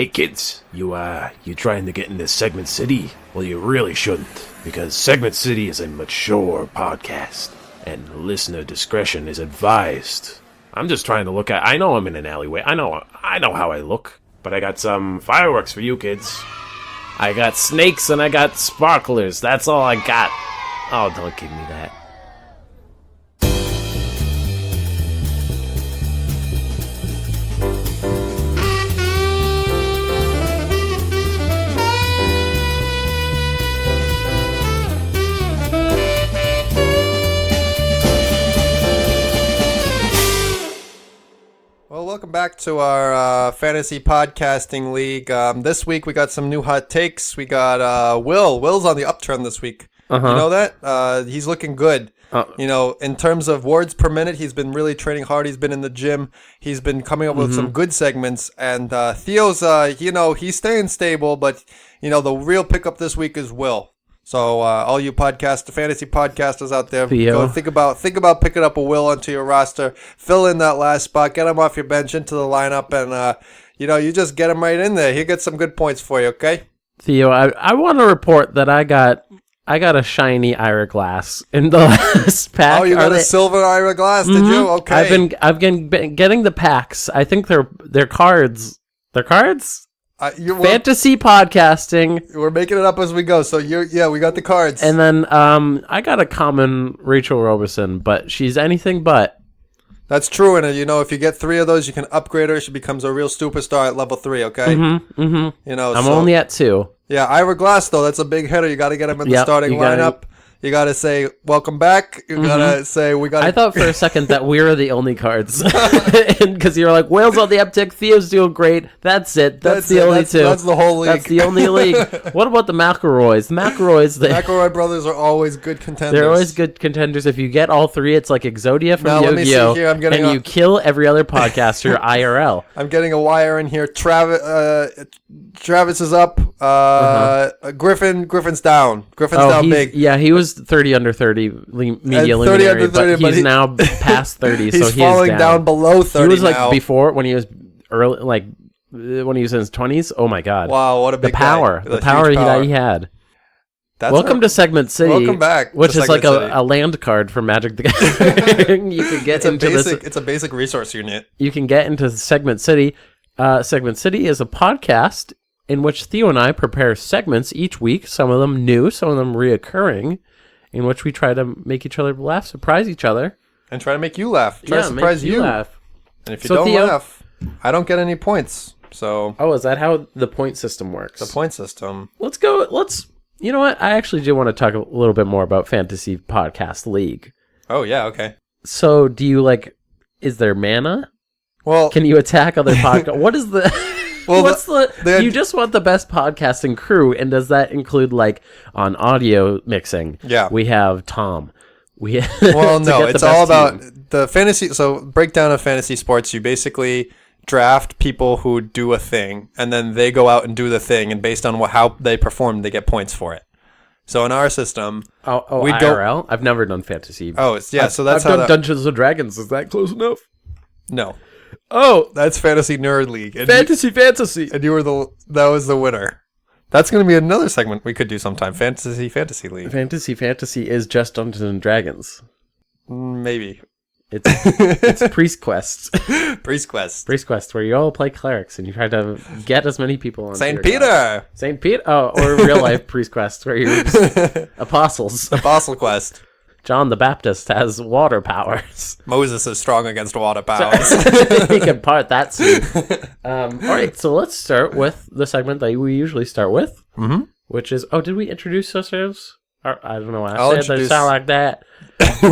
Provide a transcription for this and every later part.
Hey kids, you trying to get into Segment City? Well, you really shouldn't, because Segment City is a mature podcast, and listener discretion is advised. I'm just trying to look at... I know I'm in an alleyway. I know how I look, but I got some fireworks for you kids. I got snakes and I got sparklers. That's all I got. Oh, don't give me that. Welcome back to our fantasy podcasting league. This week we got some new hot takes. We got Will. Will's on the uptrend this week. You know that? He's looking good. You know, in terms of words per minute, he's been really training hard. He's been in the gym. He's been coming up with some good segments. And Theo's, he's staying stable. But, the real pickup this week is Will. So all you fantasy podcasters out there, go think about picking up a Will onto your roster. Fill in that last spot. Get him off your bench into the lineup, and you just get him right in there. He'll get some good points for you. Okay, Theo, I want to report that I got a shiny Ira glass in the last pack. Oh, you got a silver Ira glass? Did you? Okay. I've been getting the packs. I think they're cards. They're cards. Fantasy podcasting. We're making it up as we go. So we got the cards. And then I got a common Rachel Roberson, but she's anything but. That's true. And if you get 3 of those, you can upgrade her. She becomes a real superstar at level 3. Okay. I'm only at 2. Yeah, Ira Glass though. That's a big hitter. You got to get him in the starting lineup. You got to say, welcome back. You got to say, we got. I thought for a second that we were the only cards. Because you're like, Wales on the uptick, Theo's doing great. That's it. That's the only two. That's the whole league. That's the only league. What about the McElroys? The McElroy brothers are always good contenders. They're always good contenders. If you get all 3, it's like Exodia from Yu-Gi-Oh! And you kill every other podcaster IRL. I'm getting a wire in here. Travis is up. Griffin's down. Griffin's down big. Yeah, he was 30 under 30 media luminary, but he's now past 30, he's so he's falling down below 30 He was like now. Before, when he was early, like when he was in his 20s. Oh my god! Wow, what a big power! Guy. The power he had. Welcome to Segment City. Welcome back. Which is like a land card for Magic the Gathering. You can get It's a basic resource unit. You can get into Segment City. Segment City is a podcast in which Theo and I prepare segments each week. Some of them new, some of them reoccurring, in which we try to make each other laugh, surprise each other. And try to make you laugh. Try to surprise you. Laugh. And if you don't laugh, I don't get any points. So. Oh, is that how the point system works? The point system. You know what? I actually do want to talk a little bit more about Fantasy Podcast League. Oh, yeah, okay. So, do you is there mana? Well. Can you attack other podcasts? What is the... Well, you just want the best podcasting crew, and does that include on audio mixing? Yeah, we have Tom. No, it's all about the fantasy. So breakdown of fantasy sports. You basically draft people who do a thing, and then they go out and do the thing, and based on how they perform, they get points for it. So in our system, we IRL. I've never done fantasy. Oh, yeah. So that's I've done Dungeons and Dragons. Is that close enough? No. Oh, that's Fantasy Nerd League. And Fantasy. And you were that was the winner. That's going to be another segment we could do sometime. Fantasy League. Fantasy is just Dungeons and Dragons. Maybe. It's Priest Quest. Priest Quest, where you all play clerics and you try to get as many people on. Saint Peter. Oh, or real life Priest Quest, where you're just apostles. Apostle Quest. John the Baptist has water powers. Moses is strong against water powers. He can part that scene. All right, so let's start with the segment that we usually start with, which is... Oh, did we introduce ourselves? I don't know why I said they sound like that. We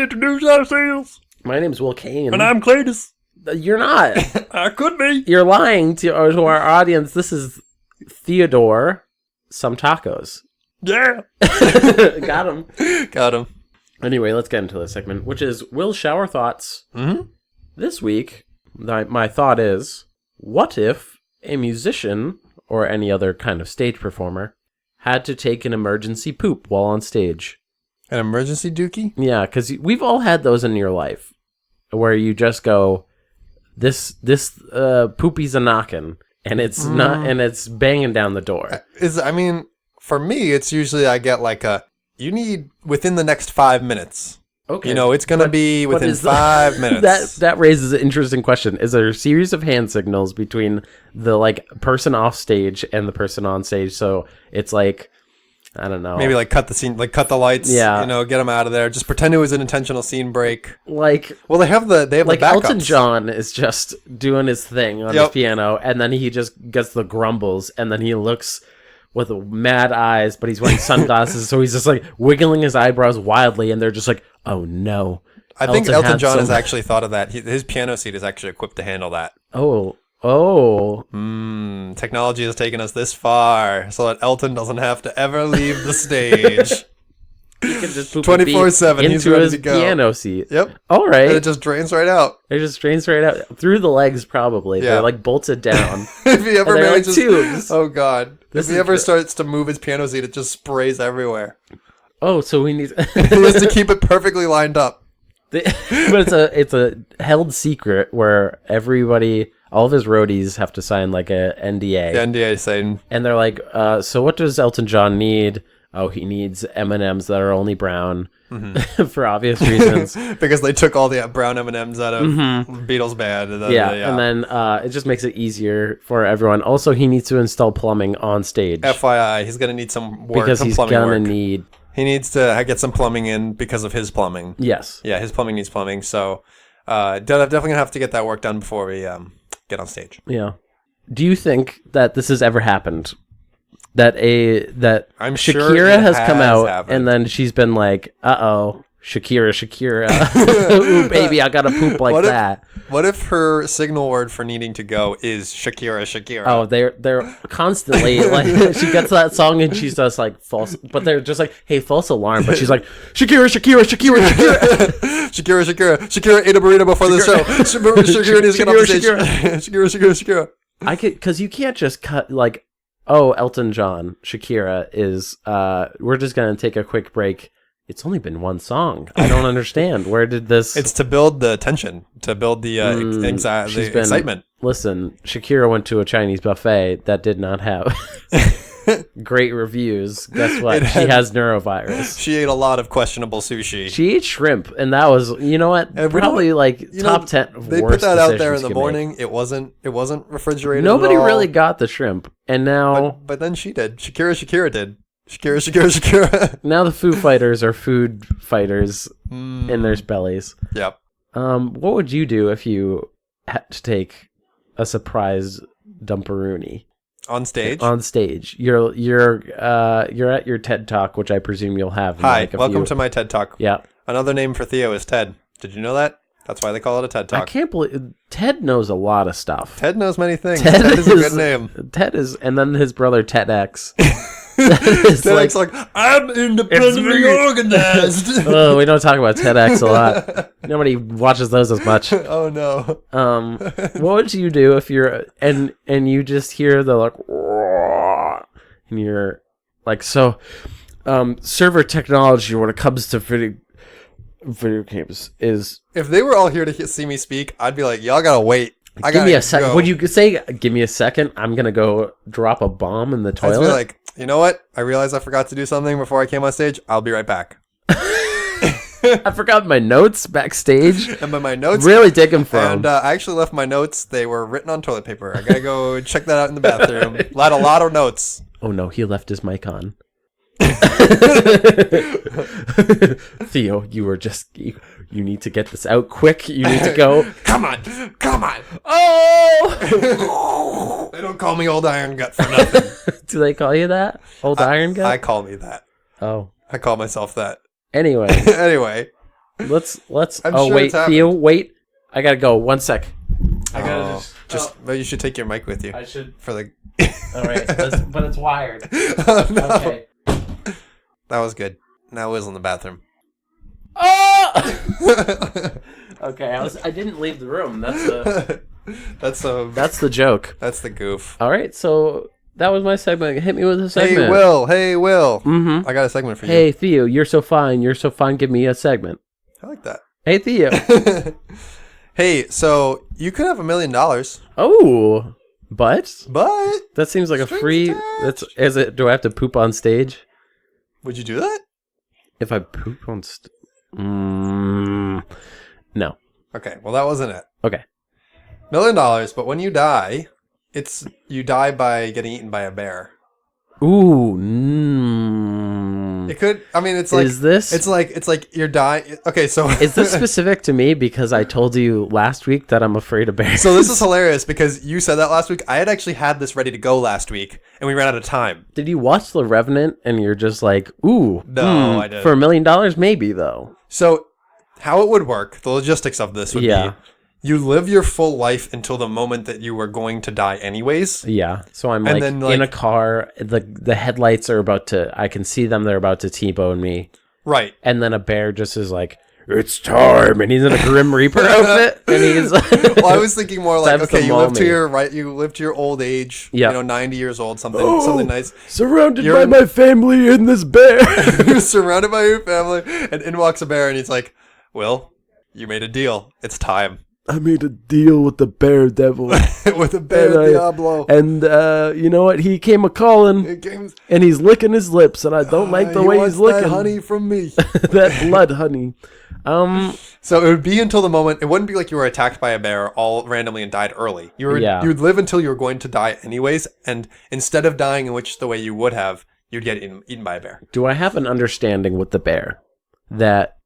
introduce ourselves. My name's Will Kane. And I'm Cletus. You're not. I could be. You're lying to our audience. This is Theodore Some Tacos. Yeah. Got him. Anyway, let's get into this segment, which is Will's Shower Thoughts. This week, my thought is, what if a musician, or any other kind of stage performer, had to take an emergency poop while on stage? An emergency dookie? Yeah, because we've all had those in your life, where you just go, this poopy's a knocking, and it's not, and it's banging down the door. For me, it's usually I get like you need within the next 5 minutes. Okay. It's going to be within 5 minutes. That raises an interesting question. Is there a series of hand signals between the like person off stage and the person on stage? So it's like, I don't know. Maybe like cut the scene, like cut the lights. Yeah. Get them out of there. Just pretend it was an intentional scene break. Like, well, they have the like backups. Elton John is just doing his thing on his piano, and then he just gets the grumbles, and then he looks with mad eyes, but he's wearing sunglasses, so he's just like wiggling his eyebrows wildly, and they're just like, "Oh no!" I think Elton John has actually thought of that. His piano seat is actually equipped to handle that. Oh. Technology has taken us this far, so that Elton doesn't have to ever leave the stage. He can just 24/7. He's ready his to go. Piano seat. Yep. All right. And it just drains right out. It just drains right out through the legs, probably. Yeah. They're like bolted down. If he ever manages, tubes. Oh god! If he ever starts to move his piano seat, it just sprays everywhere. Oh, so we need. He has to keep it perfectly lined up. But it's a held secret where everybody, all of his roadies, have to sign like a NDA. The NDA saying, and they're like, so what does Elton John need? Oh, he needs M&Ms that are only brown, for obvious reasons. Because they took all the brown M&Ms out of Beatles Band. And then, and then it just makes it easier for everyone. Also, he needs to install plumbing on stage. FYI, he's going to need some work. Because he's going to need... He needs to get some plumbing in because of his plumbing. Yes. Yeah, his plumbing needs plumbing. So definitely going to have to get that work done before we get on stage. Yeah. Do you think that this has ever happened? That I'm Shakira sure has come out happened. and then she's been like, uh-oh, Shakira. Ooh, baby, I gotta poop like that. What if her signal word for needing to go is Shakira? Oh, they're constantly like, she gets that song and she's just like false, but they're just like, hey, false alarm. But she's like, Shakira. Shakira ate a burrito before the show. Shakira needs to get off the stage. Shakira. I could, because you can't just cut like, oh, Elton John, Shakira is, we're just going to take a quick break. It's only been one song. I don't understand. Where did this... It's to build the tension, to build the excitement. Listen, Shakira went to a Chinese buffet that did not have great reviews. Guess what? She has neurovirus. She ate a lot of questionable sushi. She ate shrimp, and that was, you know what? Probably like top 10 worst They put that out there in the make. morning. It wasn't refrigerated. Nobody at all. really got the shrimp, and now. But then she did. Shakira did. Shakira. Now the Foo Fighters are food fighters in their bellies. Yep. What would you do if you had to take a surprise dumperoonie on stage? On stage, you're at your TED Talk, which I presume you'll have. Hi, welcome to my TED Talk. Yeah. Another name for Theo is Ted. Did you know that? That's why they call it a TED Talk. I can't believe Ted knows a lot of stuff. Ted knows many things. Ted is a good name. Ted is, and then his brother TEDx. TEDx like I'm independently organized. Oh, we don't talk about TEDx a lot. Nobody watches those as much. Oh no. What would you do if you're and you just hear the like, and you're like, so, server technology when it comes to video games is. If they were all here to see me speak, I'd be like, y'all gotta wait. Give me a second. Would you say, give me a second? I'm gonna go drop a bomb in the toilet. I'd be like, you know what? I realized I forgot to do something before I came on stage. I'll be right back. I forgot my notes backstage. And by my notes, really take them from. And I actually left my notes. They were written on toilet paper. I gotta go check that out in the bathroom. A lot of notes. Oh no, he left his mic on. Theo, you were just you need to get this out quick. You need to go. Come on. Oh. They don't call me Old Iron Gut for nothing. Do they call you that? Old Iron Gut? I call me that. Oh. I call myself that. Anyway. Let's wait, Theo, wait. I gotta go. 1 sec. I gotta But you should take your mic with you. I should. For the Alright, but it's wired. Oh, no. Okay. That was good. Now Will's in the bathroom. Oh! Okay, I didn't leave the room. That's the joke. That's the goof. All right, so that was my segment. Hit me with a segment. Hey Will. Mm-hmm. I got a segment for you. Hey Theo, you're so fine. You're so fine. Give me a segment. I like that. Hey Theo. Hey, so you could have $1 million. Oh, but that seems like a Strings free. attached. Do I have to poop on stage? Would you do that? If I poop on stage, no. Okay, well that wasn't it. Okay. $1 million, but when you die, you die by getting eaten by a bear. Ooh. It could. I mean, it's like. Is this? It's like you're dying. Okay, so. Is this specific to me because I told you last week that I'm afraid of bears? So this is hilarious because you said that last week. I had actually had this ready to go last week, and we ran out of time. Did you watch The Revenant and you're just like, ooh? No, I didn't. For $1 million, maybe though. So, how it would work, the logistics of this would be. You live your full life until the moment that you were going to die anyways. Yeah. So I'm And like, then, in a car, the headlights are about to, I can see them, they're about to T-bone me. Right. And then a bear just is like, it's time. And he's in a Grim Reaper outfit. And he's Well, I was thinking more like, That's the okay, you live to mommy. you live to your old age, Yeah. 90 years old, something nice. Surrounded You're by in- my family and this bear. You're surrounded by your family, and in walks a bear, and he's like, Will, you made a deal. It's time. I made a deal with the bear devil. With the bear Diablo. And you know what? He came a calling, and he's licking his lips, and I don't like the way he's licking. That honey from me. That blood honey. So it would be until the moment. It wouldn't be like you were attacked by a bear all randomly and died early. You'd live until you were going to die anyways, and instead of dying in which the way you would have, you'd get eaten by a bear. Do I have an understanding with the bear that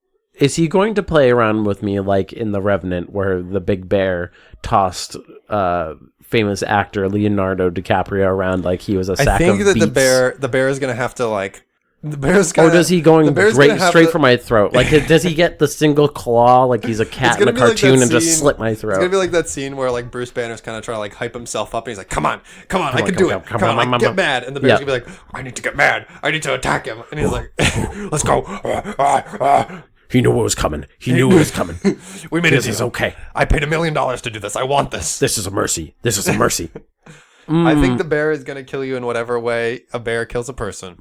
is he going to play around with me like in The Revenant where the big bear tossed famous actor Leonardo DiCaprio around like he was a sack of beets? I think that the bear is going to have to like the bear's or does he going straight for my throat? Like does he get the single claw like he's a cat in a cartoon and just slit my throat? It's going to be like that scene where like Bruce Banner's kind of trying to like hype himself up and he's like, come on, I can do it. Come on, like, get mad. And the bear's going to be like, I need to get mad. I need to attack him. And he's like, let's go. He knew what was coming. He knew what was coming. We made This it. is okay. I paid $1 million to do this. I want this. This is a mercy. This is a mercy. I think the bear is going to kill you in whatever way a bear kills a person.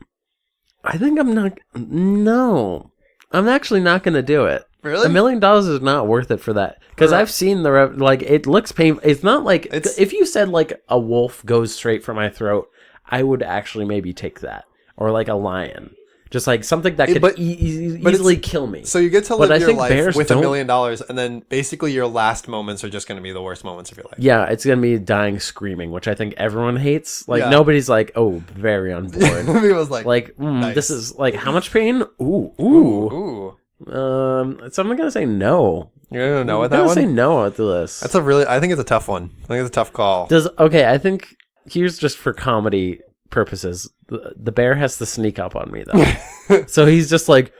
I think I'm not. No, I'm actually not going to do it. Really? $1 million is not worth it for that because I've seen like it looks painful. It's not like if you said like a wolf goes straight for my throat, I would actually maybe take that, or like a lion. Just like something that could easily kill me. So you get to live your life with $1 don't... million, and then basically your last moments are just going to be the worst moments of your life. Yeah, it's going to be dying screaming, which I think everyone hates. Like nobody's like, oh, very on board. It was like nice. This is like how much pain? Ooh. So I'm going to say no. You're going to know what that I'm one? going to say no to this. I think it's a tough one. I think it's a tough call. I think here's just for comedy purposes. The bear has to sneak up on me though. So he's just like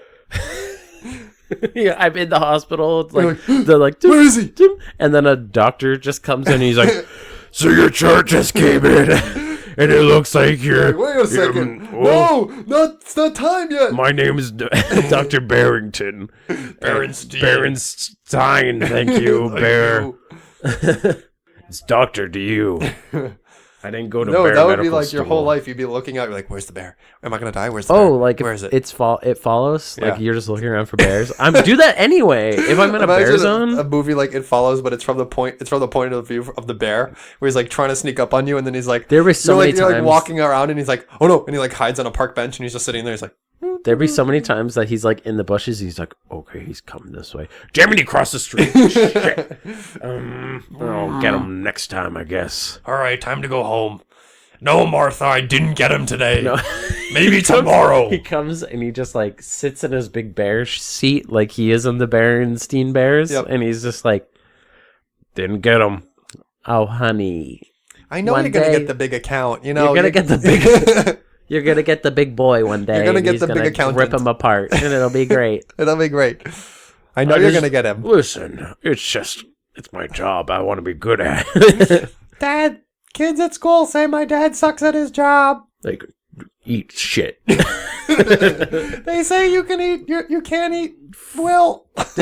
yeah, I'm in the hospital. It's like they're like, where is he? And then a doctor just comes in and he's like, so your chart just came in, and it looks like you're... Wait a second. It's not time yet. My name is Dr. Barrington. Berenstein. Thank you, Bear. It's doctor to you. I didn't go to Bear that would Medical be like your School. whole life. You'd be looking out. You're like, "Where's the bear? Am I gonna die? Where's the bear? like where is it? It follows. Like you're just looking around for bears. I'm do that anyway. If I'm in a bear zone, a movie like It Follows, but it's from the point of view of the bear, where he's like trying to sneak up on you, and then he's like, there were so many times you're like walking around, and he's like, oh no, and he like hides on a park bench, and he's just sitting there. He's like, there'd be so many times that he's like in the bushes. He's like, okay, he's coming this way. Jiminy crossed the street. Shit. I'll get him next time, I guess. all right, time to go home. No, Martha, I didn't get him today. No. Maybe tomorrow. He comes and he just like sits in his big bear seat like he is in the Berenstein Bears. Yep. And he's just like, Didn't get him. oh, honey. I know One you're gonna day- get the big account. You know, You're gonna get the big... You're gonna get the big boy one day. You're gonna and get he's the big gonna accountant. rip him apart, and it'll be great. It'll be great. I know you're gonna get him. Listen, it's my job. I want to be good at it. Dad, kids at school say my dad sucks at his job. Like, eat shit. They say you can eat. You can't eat. Will. Like,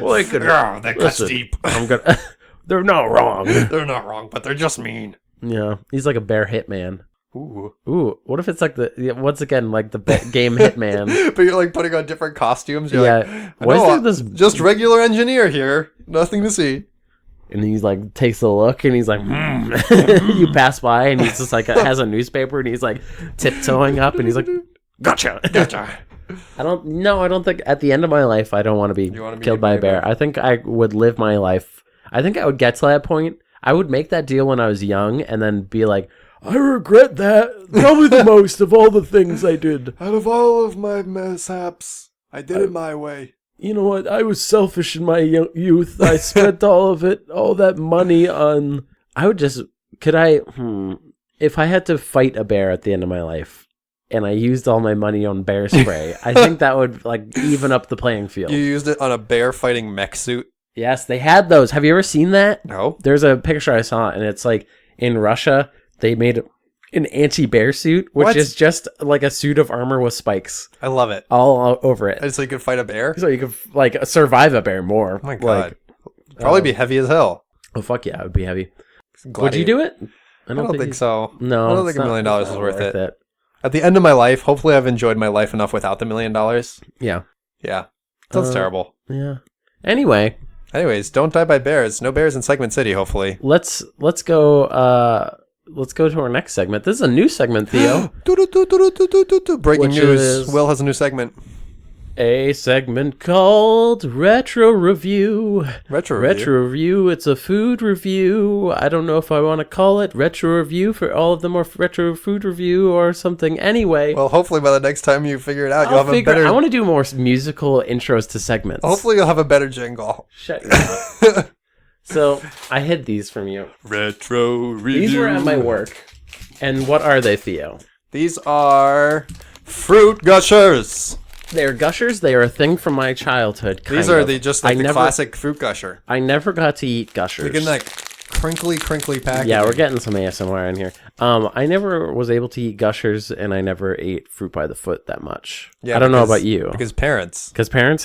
Well, they could. that cuts Listen, deep. I'm gonna. They're not wrong. They're not wrong, but they're just mean. Yeah, he's like a bear hitman. Ooh. What if it's like once again like the game Hitman? But you're like putting on different costumes. You're Yeah. like, Why is "No, there this just regular engineer here. Nothing to see. And he's like, takes a look, and he's like, You pass by, and he's just like, has a newspaper, and he's like tiptoeing up, and he's like, gotcha. I don't think at the end of my life, I don't want to be killed by a bear. I think I would live my life. I think I would get to that point. I would make that deal when I was young, and then be like, I regret that. Probably the most of all the things I did. Out of all of my mishaps, I did it my way. You know what? I was selfish in my youth. I spent all of it, all that money on... If I had to fight a bear at the end of my life, and I used all my money on bear spray, I think that would like even up the playing field. You used it on a bear fighting mech suit? Yes, they had those. Have you ever seen that? No. There's a picture I saw, and it's like in Russia, they made an anti-bear suit, which is just like a suit of armor with spikes. I love it. All over it. So you could fight a bear? So you could like survive a bear more. Oh my God. Probably be heavy as hell. Oh, fuck yeah, it would be heavy. Would you do it? I don't think so. No. I don't think $1 million is worth it. At the end of my life, hopefully I've enjoyed my life enough without the $1 million. Yeah. Yeah. Sounds terrible. Yeah. Anyways, don't die by bears. No bears in Segment City, hopefully. Let's go to our next segment. This is a new segment, Theo. Breaking news. Will has a new segment. A segment called Retro Review. Retro Review. It's a food review. I don't know if I want to call it Retro Review for all of them or Retro Food Review or something. Anyway. Well, hopefully by the next time you figure it out, you'll have a better... I want to do more musical intros to segments. Hopefully you'll have a better jingle. Shut your mouth. So, I hid these from you. Retro Review. These were at my work. And what are they, Theo? These are fruit gushers. They're gushers. They are a thing from my childhood. These are the classic fruit gusher. I never got to eat gushers. They're getting that crinkly packaging. Yeah, we're getting some ASMR in here. I never was able to eat gushers, and I never ate fruit by the foot that much. Yeah, I don't know about you. Because parents,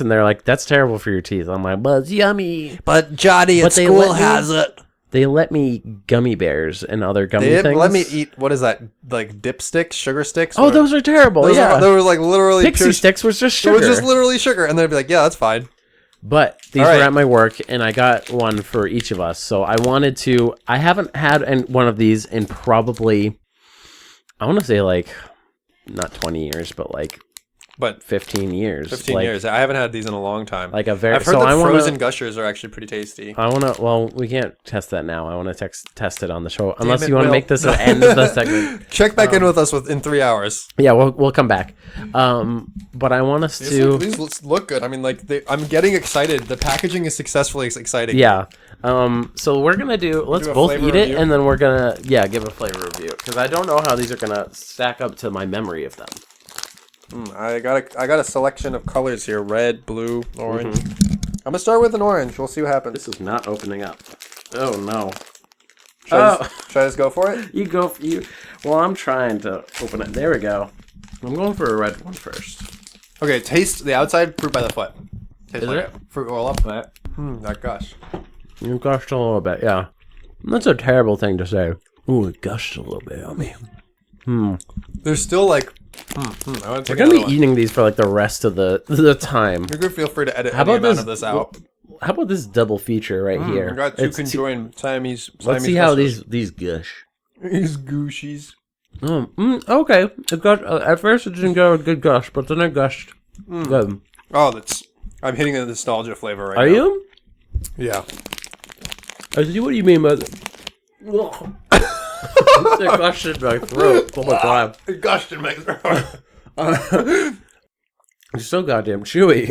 and they're like, that's terrible for your teeth. I'm like, but it's yummy. But Johnny at school has it. They let me gummy bears and other gummy things. They let me eat, what is that, like dipsticks, sugar sticks? Oh, those are terrible, they were like literally Pixie sticks was just sugar. It was just literally sugar, and they'd be like, yeah, that's fine. But these were at my work, and I got one for each of us. So I wanted to, I haven't had one of these in probably, I want to say like, not 20 years, but like, 15 years. 15 years. I haven't had these in a long time. Like a very. I've heard that frozen gushers are actually pretty tasty. I want to. Well, we can't test that now. I want to test it on the show. Unless you want to make this the end of the segment. Check back in with us in 3 hours. Yeah, we'll come back. But I want us to. These look good. I mean, like I'm getting excited. The packaging is successfully exciting. Yeah. So we're gonna do. Let's both eat it, and then we're gonna give a flavor review because I don't know how these are gonna stack up to my memory of them. I got a selection of colors here: red, blue, orange. I'm gonna start with an orange. We'll see what happens. This is not opening up. Oh no! Should I just go for it? You go. Well, I'm trying to open it. There we go. I'm going for a red one first. Okay, taste the outside fruit by the foot. Is it? Fruit roll up that. That gush. You gushed a little bit, yeah. That's a terrible thing to say. Ooh, it gushed a little bit on me. There's still like. We're gonna be eating these for like the rest of the time. You're gonna feel free to edit any amount of this out. How about this double feature right here? I got two conjoined Siamese. Let's see how these gush. These gushies. Okay. It got, at first it didn't go a good gush, but then it gushed. Good. Oh, I'm hitting the nostalgia flavor right now. Are you? Yeah. I see what you mean by that. It gushed in my throat. Oh my god. It gushed in my throat. It's so goddamn chewy.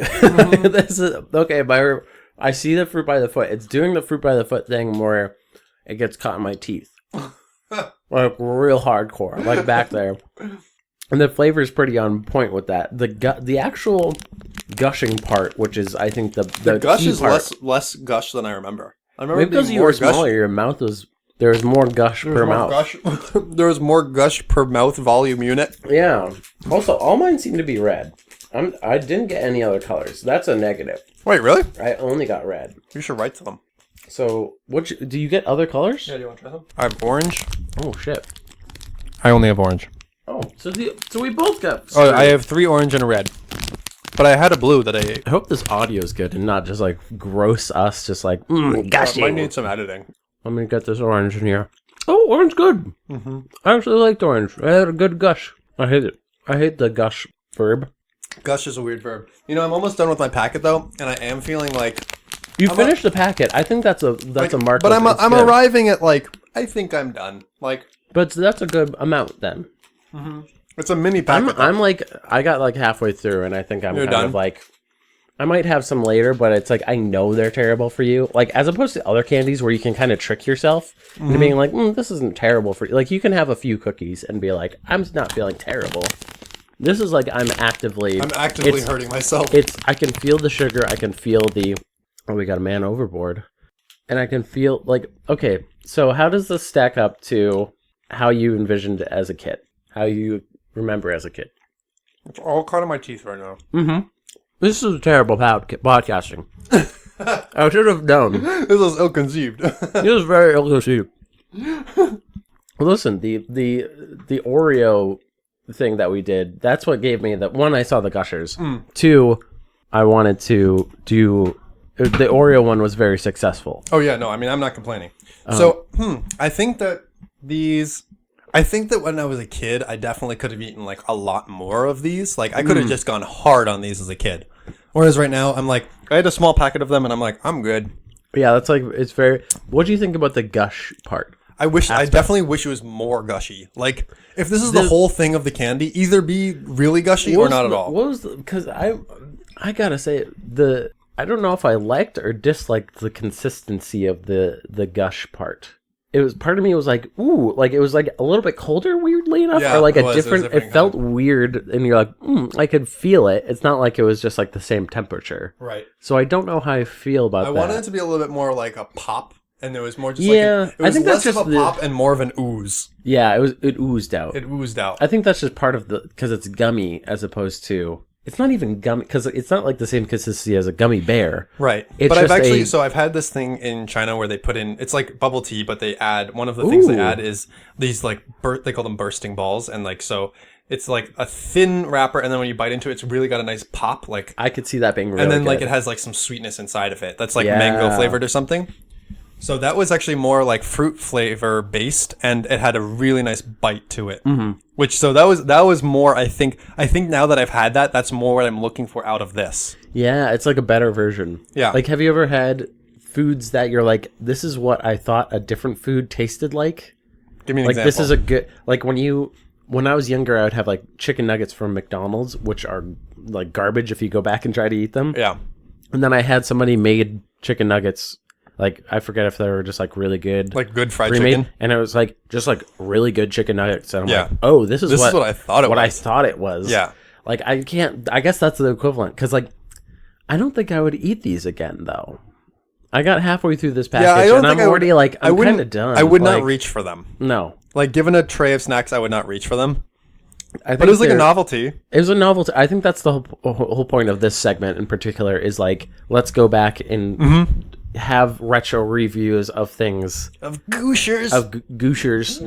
This is okay. I see the fruit by the foot. It's doing the fruit by the foot thing where it gets caught in my teeth, like real hardcore, like back there. And the flavor is pretty on point with that. The actual gushing part, which is I think the gush key is part, less gush than I remember. I remember maybe because you were smaller, your mouth was. There was more gush per mouth. There was more gush per mouth volume unit. Yeah. Also, all mine seem to be red. I didn't get any other colors. That's a negative. Wait, really? I only got red. You should write to them. So, do you get other colors? Yeah, do you want to try them? I have orange. Oh, shit. I only have orange. Oh, so we both got... Oh, I have 3 orange and a red. But I had a blue that I ate. I hope this audio is good and not just like gross us, just like, I gushing. might need some editing. Let me get this orange in here. Oh, orange good. I actually liked orange. I had a good gush. I hate it. I hate the gush verb. Gush is a weird verb. You know, I'm almost done with my packet though, and I am feeling like You finished the packet. I think that's a mark. But I'm arriving at like I think I'm done. Like, but that's a good amount then. it's a mini packet. I'm like I got like halfway through, and I think I'm You're kind done? of like I might have some later, but it's like I know they're terrible for you. Like as opposed to other candies where you can kind of trick yourself into being like, this isn't terrible for you. Like you can have a few cookies and be like, I'm not feeling terrible. This is like I'm actively hurting myself. I can feel the sugar. I can feel the we got a man overboard, and I can feel like okay. So how does this stack up to how you envisioned it as a kid? How you remember as a kid? It's all caught in my teeth right now. This is terrible podcasting. I should have known. This was ill-conceived. It was very ill-conceived. Listen, the Oreo thing that we did, that's what gave me that. One, I saw the Gushers. Two, I wanted to do... The Oreo one was very successful. Oh, yeah, no, I mean, I'm not complaining. So, I think that when I was a kid, I definitely could have eaten, like, a lot more of these. Like, I could have just gone hard on these as a kid. Whereas right now, I'm like, I had a small packet of them, and I'm like, I'm good. Yeah, that's like, it's very... What do you think about the gush part? I definitely wish it was more gushy. Like, if this is the whole thing of the candy, either be really gushy or not at all. What was because I gotta say I don't know if I liked or disliked the consistency of the gush part. It was part of me was like, ooh, like it was like a little bit colder, weirdly enough, Yeah, or like it was different. It felt weird, and you're like, I could feel it. It's not like it was just like the same temperature, Right. So I don't know how I feel about that. I wanted it to be a little bit more like a pop, and it was more just Yeah, it was I think less that's of a just pop and more of an ooze. Yeah, it oozed out. It oozed out. I think that's just part of because it's gummy as opposed to. It's not even gummy because it's not like the same consistency as a gummy bear. Right. It's but I've just actually, so I've had this thing in China where they put in, it's like bubble tea, but they add, one of the things they add is these like, they call them bursting balls. And like, so it's like a thin wrapper. And then when you bite into it, it's really got a nice pop. Like, I could see that being really and then good. like it has like some sweetness inside of it. That's like mango flavored or something. So that was actually more like fruit flavor based, and it had a really nice bite to it. Which so that was more. I think now that I've had that, that's more what I'm looking for out of this. Yeah, it's like a better version. Yeah. Like, have you ever had foods that you're like, this is what I thought a different food tasted like? Give me an like example. This is a good like when I was younger, I would have like chicken nuggets from McDonald's, which are like garbage if you go back and try to eat them. Yeah. And then I had somebody made chicken nuggets. Like, I forget if they were just, like, really good. Like good fried remade, chicken? And it was, like, just, like, really good chicken nuggets. And I'm Yeah. like, oh, this is what I thought it was. I thought it was. Yeah. Like, I guess that's the equivalent. Because, like, I don't think I would eat these again, though. I got halfway through this package, and I'm already, like, I'm kind of done. I would not reach for them. No. Like, given a tray of snacks, I would not reach for them. But it was like a novelty. It was a novelty. I think that's the whole point of this segment in particular is, like, let's go back and... have retro reviews of things Of Gushers. Gushers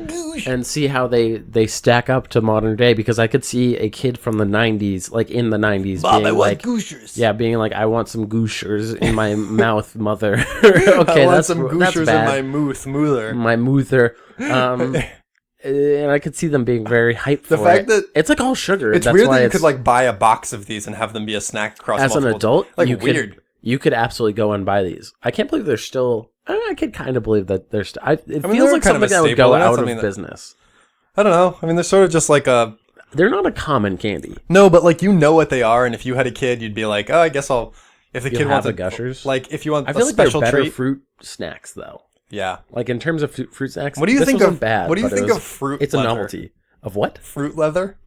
and see how they stack up to modern day, because I could see a kid from the 90s, like in the 90s, Bob, being I want like Gushers. Yeah, being like, I want some Gushers in my mouth, mother. Okay, I want that's some Gushers bad. in my moother. My moother. And I could see them being very hyped The for fact it. that It's like all sugar. It's That's weird why that you could like buy a box of these and have them be a snack across as an multiple... adult, Like you weird. You could absolutely go and buy these. I can't believe they're still... I could kind of believe that they're still... It feels like kind of something a that would staple. go That's out something of that- business. I don't know. I mean, they're sort of just like a... They're not a common candy. No, but like you know what they are, and if you had a kid, you'd be like, oh, I guess I'll... If the kid wants the Gushers. Like, if you want I a feel like they're special better treat... fruit snacks, though. Yeah. Like, in terms of fruit snacks, What do you this think wasn't of... bad, what do you but it think was- of fruit It's a leather? novelty. Of what? Fruit leather?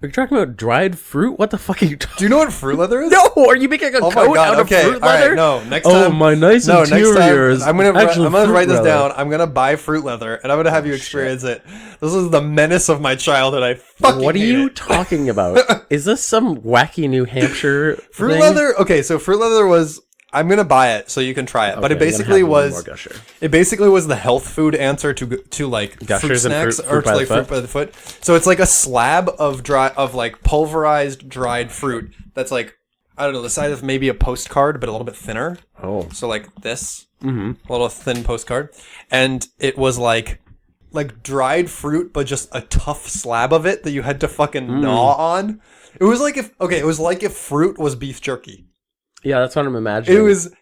Are you talking about dried fruit? What the fuck are you talking Do you know what fruit leather is? No! Are you making a Oh coat my god, out of okay. fruit All right, leather? no. Next Oh, time... my nice interior is I'm gonna actual fruit write this leather. down. I'm gonna buy fruit leather, and I'm gonna have you experience it. This is the menace of my childhood. I fucking What are hate you it. talking about? Is this some wacky New Hampshire Fruit thing? leather? Okay, so fruit leather was... I'm gonna buy it so you can try it. But it Okay, basically I'm gonna have one was... more Gusher. It basically was the health food answer to like fruit Gushers and snacks fruit or by to the like foot? fruit by the foot. So it's like a slab of like pulverized dried fruit that's like I don't know, the size of maybe a postcard, but a little bit thinner. Oh. So like this, a little thin postcard, and it was like dried fruit, but just a tough slab of it that you had to fucking gnaw on. It was like if fruit was beef jerky. Yeah, that's what I'm imagining.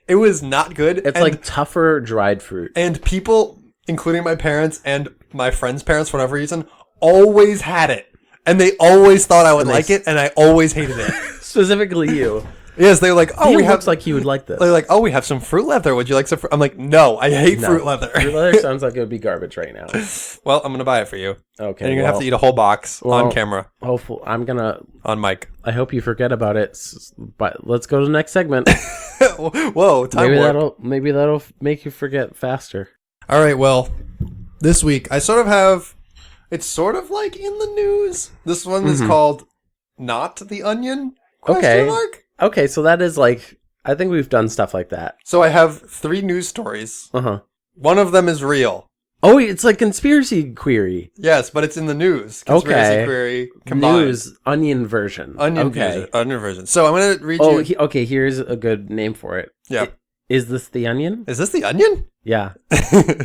It was not good. It's like tougher dried fruit. And people, including my parents and my friends' parents, for whatever reason, always had it. And they always thought I would like it, and I always hated it. Specifically you. Yes, they were like, He looks like he would like this. They're like, oh, we have some fruit leather. Would you like some fruit? I'm like, no, I hate fruit leather. Fruit leather sounds like it would be garbage right now. Well, I'm going to buy it for you. Okay. And you're going to have to eat a whole box on camera. Hopefully, on mic. I hope you forget about it, but let's go to the next segment. Whoa, time warp. Maybe that'll make you forget faster. All right, well, this week, I sort of have, it's sort of like in the news. This one is called Not the Onion? Question mark? Okay, so that is like, I think we've done stuff like that. So I have 3 news stories. Uh-huh. One of them is real. Oh, it's like conspiracy query. Yes, but it's in the news. Conspiracy query combined. News, onion version. Onion version. So I'm going to read you. Okay, here's a good name for it. Yeah. Is this the onion? Is this the onion? Yeah.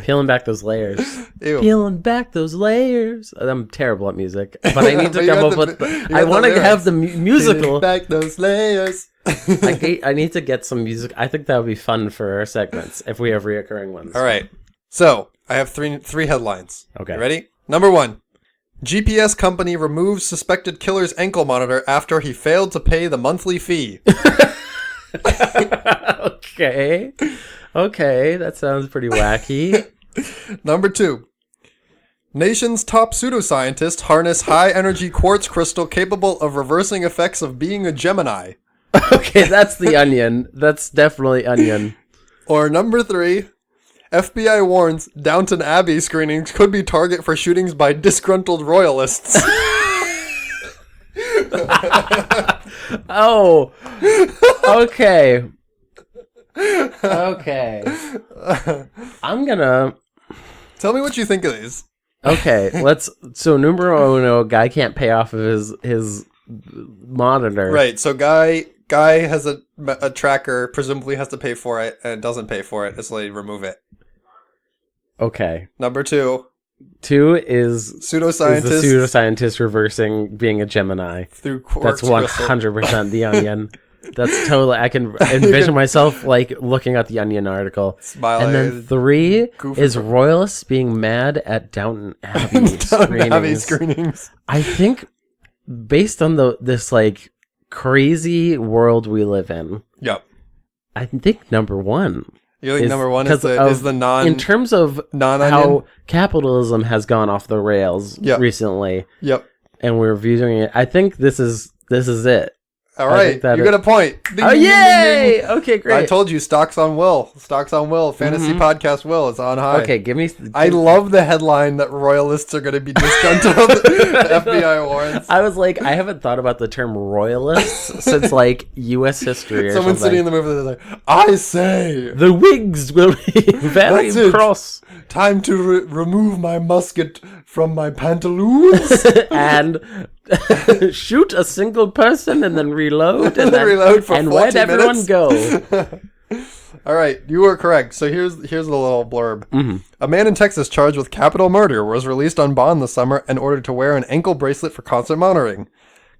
Peeling back those layers. Ew. Peeling back those layers. I'm terrible at music, but I need to come up with. I want to have the musical. Peeling back those layers. I need to get some music. I think that would be fun for our segments if we have reoccurring ones. All right. So I have three headlines. Okay. You ready? Number 1. GPS company removes suspected killer's ankle monitor after he failed to pay the monthly fee. Okay, that sounds pretty wacky. Number 2. Nation's top pseudoscientists harness high-energy quartz crystal capable of reversing effects of being a Gemini. Okay, that's the onion. That's definitely onion. Or number 3. FBI warns Downton Abbey screenings could be target for shootings by disgruntled royalists. Oh. Okay. Okay. I'm gonna... Tell me what you think of these. Okay, so numero uno, guy can't pay off of his monitor. Right, so guy has a tracker, presumably has to pay for it, and doesn't pay for it, so they remove it. Okay. Number 2. 2 is the pseudoscientist reversing being a Gemini. Through quartz That's 100% the onion. That's totally, I can envision myself like looking at the Onion article. Smiling. And then 3 is royalists being mad at Downton Abbey screenings. I think based on this like crazy world we live in. Yep. I think number 1. You think number 1 is the non... In terms of how capitalism has gone off the rails recently. Yep. And we're viewing it. I think this is it. All right, you got a point. Oh, yay! Okay, great. I told you, stocks on Will. Fantasy podcast Will is on high. Okay, give me... I love the headline that royalists are going to be disgruntled. The FBI warrants. I was like, I haven't thought about the term royalists since, like, U.S. history or Someone's sitting in the movie and they're like, I say... The Whigs will be very cross. Time to remove my musket from my pantaloons. And shoot a single person and then reload. And then reload for and 40 let everyone minutes. go. All right, you were correct. So here's a little blurb. Mm-hmm. A man in Texas charged with capital murder was released on bond this summer and ordered to wear an ankle bracelet for constant monitoring.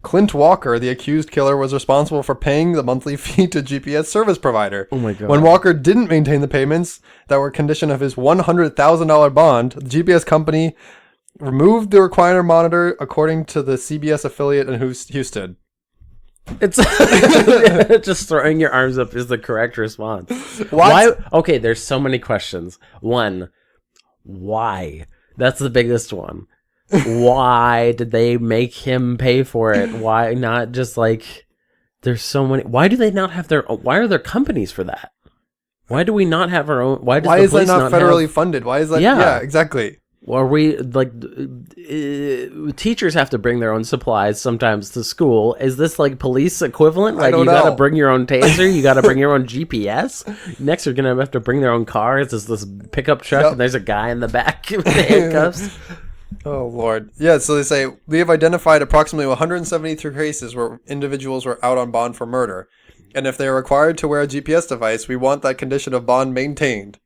Clint Walker, the accused killer, was responsible for paying the monthly fee to GPS service provider. Oh my God. When Walker didn't maintain the payments that were a condition of his $100,000 bond, the GPS company removed the required monitor, according to the CBS affiliate in Houston. It's just throwing your arms up is the correct response. What? Why? Okay, there's so many questions. 1, why? That's the biggest one. Why did they make him pay for it? Why not just like... There's so many... Why do they not have their... Why are there companies for that? Why do we not have our own... Why is that not federally funded? Why is that... Yeah, exactly. Or we, like, teachers have to bring their own supplies sometimes to school. Is this, like, police equivalent? Like, you gotta bring your own taser? You gotta bring your own GPS? Next, you're gonna have to bring their own cars. There's this pickup truck, and there's a guy in the back with the handcuffs. Oh, Lord. Yeah, so they say, we have identified approximately 173 cases where individuals were out on bond for murder. And if they are required to wear a GPS device, we want that condition of bond maintained.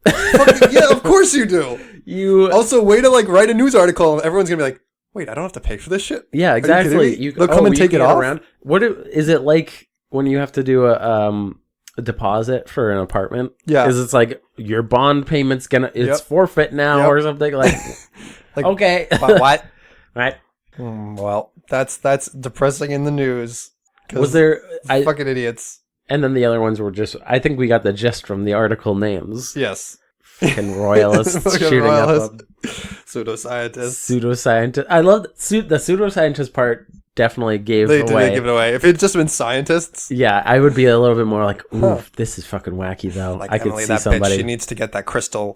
Fucking, yeah, of course you do. You also way to like write a news article and everyone's gonna be like, wait, I don't have to pay for this shit? Yeah, exactly. They'll come and take it off? Is it like when you have to do a deposit for an apartment? Yeah. Is it's like your bond payment's it's forfeit now or something like, like okay. What? Right. Well, that's depressing in the news. Was there fucking idiots? And then the other ones were just, I think we got the gist from the article names. Yes. Fucking royalists shooting up. Pseudoscientists. I love the pseudoscientist part. Definitely gave away. They gave it away. If it had just been scientists, yeah, I would be a little bit more like, ooh, this is fucking wacky though. Like I could Emily, see that somebody. Bitch, she needs to get that crystal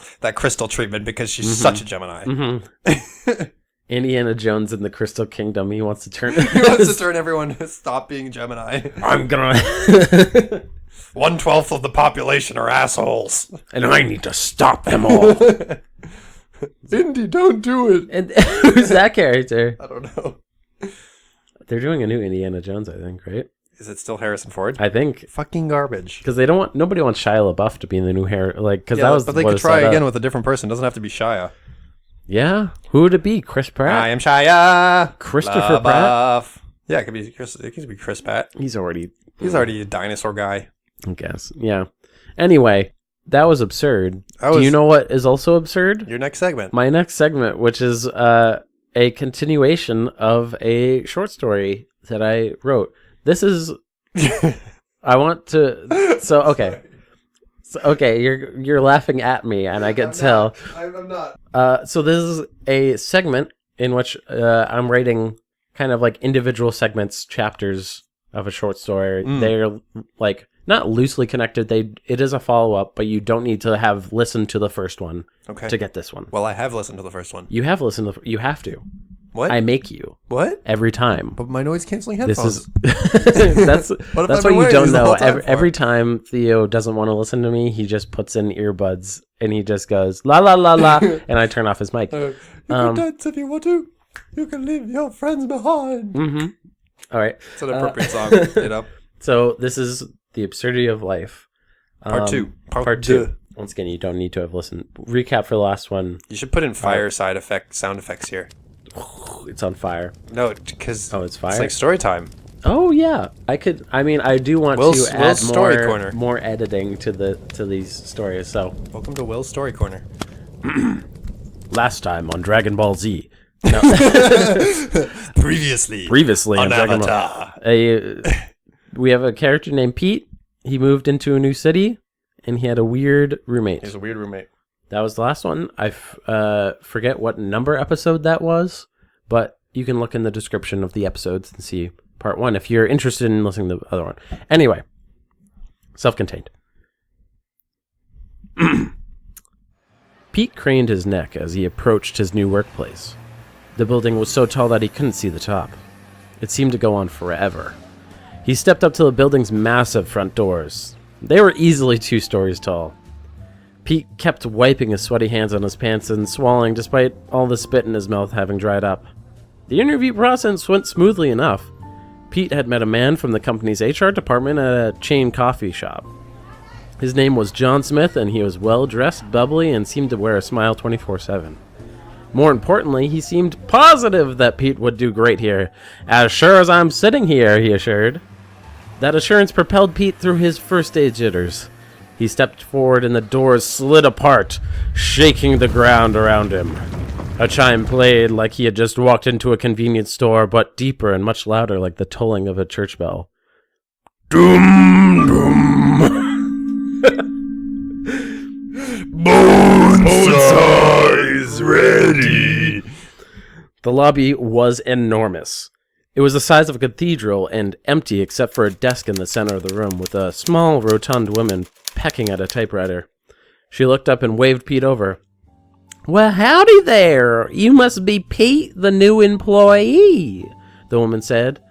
treatment because she's such a Gemini. Mm-hmm. Indiana Jones in the Crystal Kingdom. He wants to turn. He wants to turn everyone to stop being Gemini. I'm gonna. 1/12 of the population are assholes, and I need to stop them all. Indy, don't do it. And who's that character? I don't know. They're doing a new Indiana Jones, I think, right? Is it still Harrison Ford? I think. Fucking garbage. Because nobody wants Shia LaBeouf to be in the new but they could try again with a different person. It doesn't have to be Shia. Yeah. Who would it be? Chris Pratt? I am Shia. Christopher Pratt? Yeah, it could be Chris Pratt. He's already a dinosaur guy. I guess. Yeah. Anyway, that was absurd. Do you know what is also absurd? Your next segment. My next segment, which is a continuation of a short story that I wrote. This is... I want to... So, okay. Okay, you're laughing at me, and I can tell. I'm not. So this is a segment in which I'm writing kind of like individual segments, chapters of a short story. They're like not loosely connected. It is a follow-up, but you don't need to have listened to the first one to get this one. Well, I have listened to the first one. You have listened to you have to. What? I make you. What? Every time. But my noise-canceling headphones. That's what you don't know. Every time Theo doesn't want to listen to me, he just puts in earbuds and he just goes, la, la, la, la, and I turn off his mic. You can dance if you want to. You can leave your friends behind. Mm-hmm. All right. It's an appropriate song, So this is The Absurdity of Life. Part 2. Part 2. Once again, you don't need to have listened. Recap for the last one. You should put in sound effects here. It's on fire. No, because it's fire. It's like story time. Oh yeah, I do want to add more editing to these stories. So welcome to Will's Story Corner. Last time on Dragon Ball Z. No. Previously on Dragon Avatar. We have a character named Pete. He moved into a new city, and he had a weird roommate. He's a weird roommate. That was the last one. I forget what number episode that was, but you can look in the description of the episodes and see part 1 if you're interested in listening to the other one. Anyway, self-contained. Pete craned his neck as he approached his new workplace. The building was so tall that he couldn't see the top. It seemed to go on forever. He stepped up to the building's massive front doors. They were easily 2 stories tall. Pete kept wiping his sweaty hands on his pants and swallowing despite all the spit in his mouth having dried up. The interview process went smoothly enough. Pete had met a man from the company's HR department at a chain coffee shop. His name was John Smith, and he was well-dressed, bubbly, and seemed to wear a smile 24/7. More importantly, he seemed positive that Pete would do great here. As sure as I'm sitting here, he assured. That assurance propelled Pete through his first day jitters. He stepped forward and the doors slid apart, shaking the ground around him. A chime played like he had just walked into a convenience store, but deeper and much louder like the tolling of a church bell. Doom, doom. Bonesaw ready. The lobby was enormous. It was the size of a cathedral and empty except for a desk in the center of the room with a small, rotund woman pecking at a typewriter. She looked up and waved Pete over. Well, howdy there. You must be Pete, the new employee, the woman said.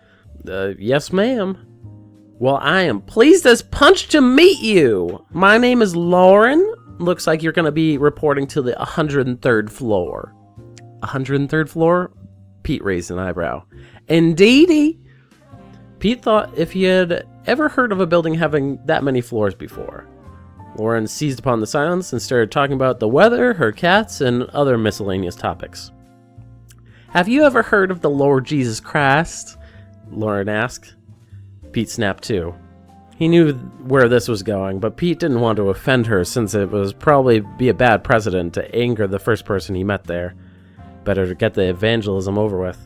Yes, ma'am. Well, I am pleased as punch to meet you. My name is Lauren. Looks like you're going to be reporting to the 103rd floor. 103rd floor? Pete raised an eyebrow. Indeedy. Pete thought if he had ever heard of a building having that many floors before. Lauren seized upon the silence and started talking about the weather, her cats, and other miscellaneous topics. Have you ever heard of the Lord Jesus Christ? Lauren asked. Pete snapped too. He knew where this was going, but Pete didn't want to offend her since it was probably be a bad precedent to anger the first person he met there. Better to get the evangelism over with.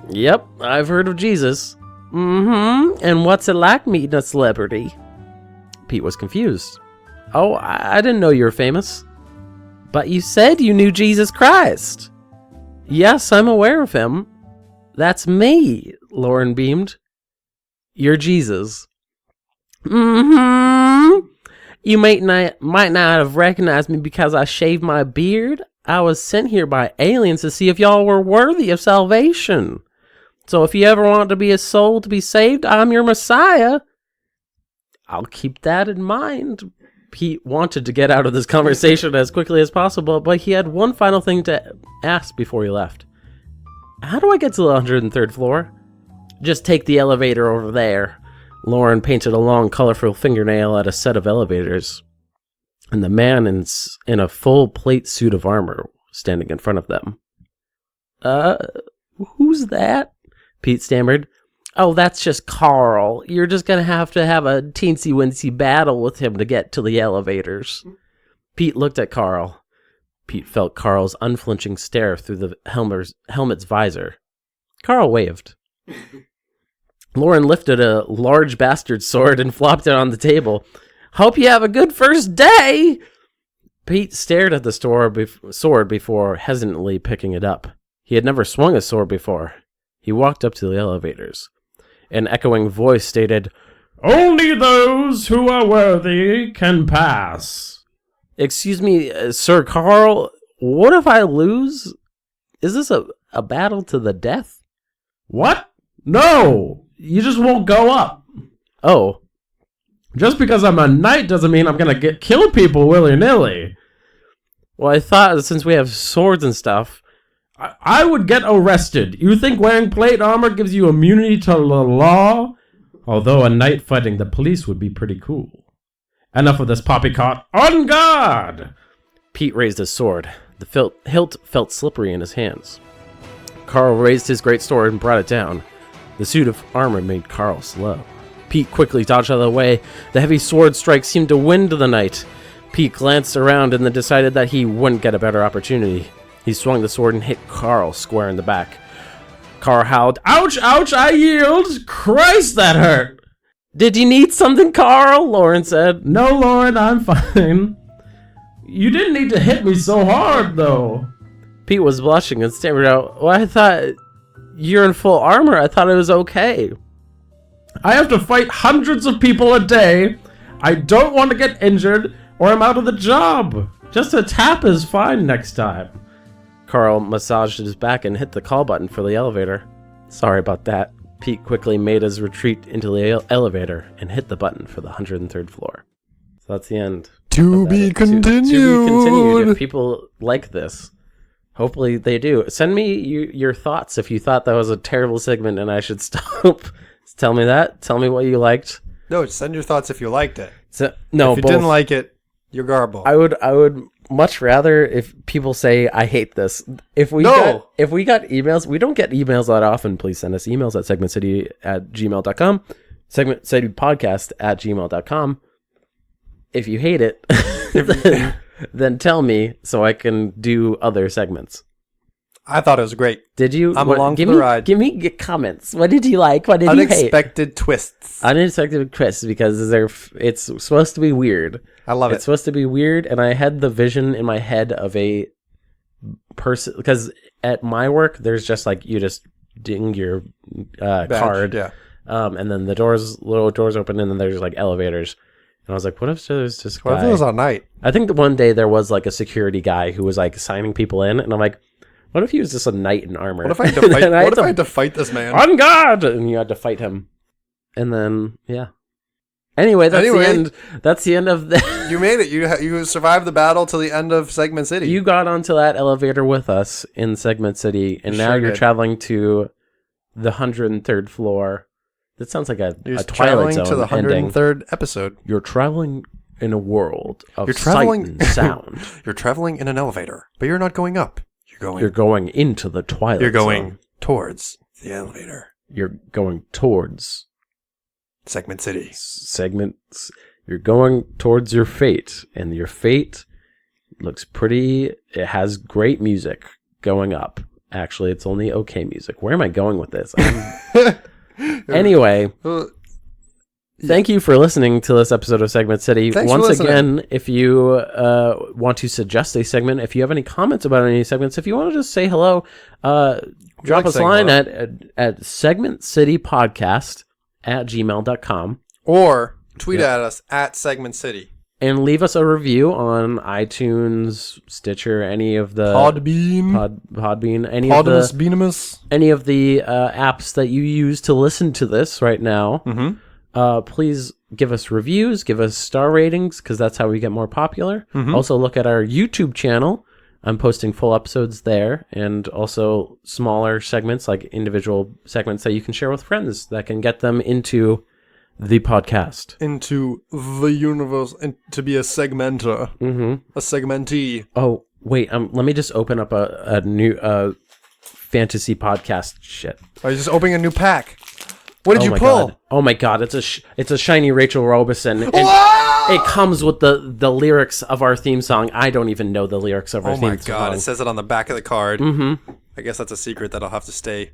Yep, I've heard of Jesus. And what's it like meeting a celebrity? Pete was confused. Oh, I didn't know you were famous. But you said you knew Jesus Christ. Yes, I'm aware of him. That's me, Lauren beamed. You're Jesus. You might not have recognized me because I shaved my beard. I was sent here by aliens to see if y'all were worthy of salvation. So if you ever want to be a soul to be saved, I'm your Messiah. I'll keep that in mind. Pete wanted to get out of this conversation as quickly as possible, but he had one final thing to ask before he left. How do I get to the 103rd floor? Just take the elevator over there. Lauren painted a long, colorful fingernail at a set of elevators, and the man in a full plate suit of armor standing in front of them. Who's that? Pete stammered. Oh, that's just Carl. You're just gonna have a teensy-wincy battle with him to get to the elevators. Pete looked at Carl. Pete felt Carl's unflinching stare through the helmet's visor. Carl waved. Lauren lifted a large bastard sword and flopped it on the table. Hope you have a good first day! Pete stared at the sword before hesitantly picking it up. He had never swung a sword before. He walked up to the elevators. An echoing voice stated, Only those who are worthy can pass. Excuse me, Sir Carl, what if I lose? Is this a battle to the death? What? No! You just won't go up. Oh. Just because I'm a knight doesn't mean I'm gonna kill people willy-nilly. Well, I thought since we have swords and stuff, I would get arrested. You think wearing plate armor gives you immunity to the law? Although a knight fighting the police would be pretty cool. Enough of this poppycock. On guard! Pete raised his sword. The hilt felt slippery in his hands. Carl raised his great sword and brought it down. The suit of armor made Carl slow. Pete quickly dodged out of the way. The heavy sword strike seemed to win to the knight. Pete glanced around and then decided that he wouldn't get a better opportunity. He swung the sword and hit Carl square in the back. Carl howled, Ouch, ouch, I yield! Christ, that hurt! Did you need something, Carl? Lauren said. No, Lauren, I'm fine. You didn't need to hit me so hard, though. Pete was blushing and stammered out, Well, I thought you're in full armor. I thought it was okay. I have to fight hundreds of people a day. I don't want to get injured or I'm out of the job. Just a tap is fine next time. Carl massaged his back and hit the call button for the elevator. Sorry about that. Pete quickly made his retreat into the elevator and hit the button for the 103rd floor. So that's the end. To be continued. To be continued if people like this. Hopefully they do. Send me your thoughts if you thought that was a terrible segment and I should stop. Tell me that. Tell me what you liked. No, send your thoughts if you liked it. No, if you didn't like it, you're garble. I would much rather if people say I hate this. If we got emails, we don't get emails that often. Please send us emails at segmentcity@gmail.com, segmentcitypodcast@gmail.com. If you hate it, then tell me so I can do other segments. I thought it was great. Did you? I'm along for the ride. Give me comments. What did you like? What did you hate? Unexpected twists. Unexpected twists because it's supposed to be weird. I love it. It's supposed to be weird, and I had the vision in my head of a person because at my work there's just like you just ding your card, yeah, and then the little doors open, and then there's like elevators. And I was like, what if there's just a guy? What if it was all night? I think that one day there was like a security guy who was like signing people in, and I'm like, what if he was just a knight in armor? What if I had to fight? What if I had to fight this man? On guard! And you had to fight him. And then, yeah. Anyway, that's the end. That's the end of the... You made it. You survived the battle till the end of Segment City. You got onto that elevator with us in Segment City, and now you're traveling to the 103rd floor That sounds like a You're Twilight traveling Zone to the ending. 103rd episode. You're traveling in a world of You're sight traveling- and sound. You're traveling in an elevator, but you're not going up. You're going into the Twilight You're going Zone. towards the elevator. You're going towards Segment City. segments. You're going towards your fate, and your fate looks pretty. It has great music going up. Actually, it's only okay music. Where am I going with this? Anyway, thank you for listening to this episode of Segment City. Thanks for Once listening. again, if you want to suggest a segment, if you have any comments about any segments, if you want to just say hello, drop us a line at segmentcitypodcast@gmail.com. Or tweet at us at Segment City. And leave us a review on iTunes, Stitcher, any of the Podbean. Podbean, any Podimus of the Beanimus. any of the apps that you use to listen to this right now. Mm-hmm. Please give us reviews, give us star ratings, because that's how we get more popular. Mm-hmm. Also, look at our YouTube channel. I'm posting full episodes there, and also smaller segments, like individual segments that you can share with friends that can get them into the podcast. Into the universe, and to be a segmenter. Mm-hmm. A segmentee. Oh, wait, let me just open up a new fantasy podcast shit. Are you just opening a new pack? What did you my pull? God. Oh my god, it's a shiny Rachel Robeson. And Whoa! it comes with the lyrics of our theme song. I don't even know the lyrics of our Oh theme my god, song. it says it on the back of the card. Mm-hmm. I guess that's a secret that'll have to stay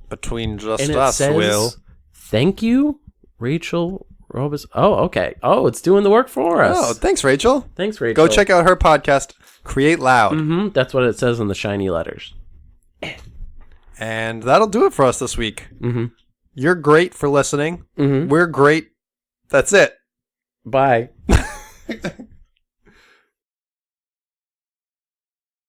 between just And it us, says, Will. "Thank you, Rachel Robeson." Oh, okay. Oh, it's doing the work for us. Oh, thanks, Rachel. Thanks, Rachel. Go check out her podcast, Create Loud. Mm-hmm. That's what it says in the shiny letters. And that'll do it for us this week. Mm-hmm. You're great for listening. Mm-hmm. We're great. That's it. Bye.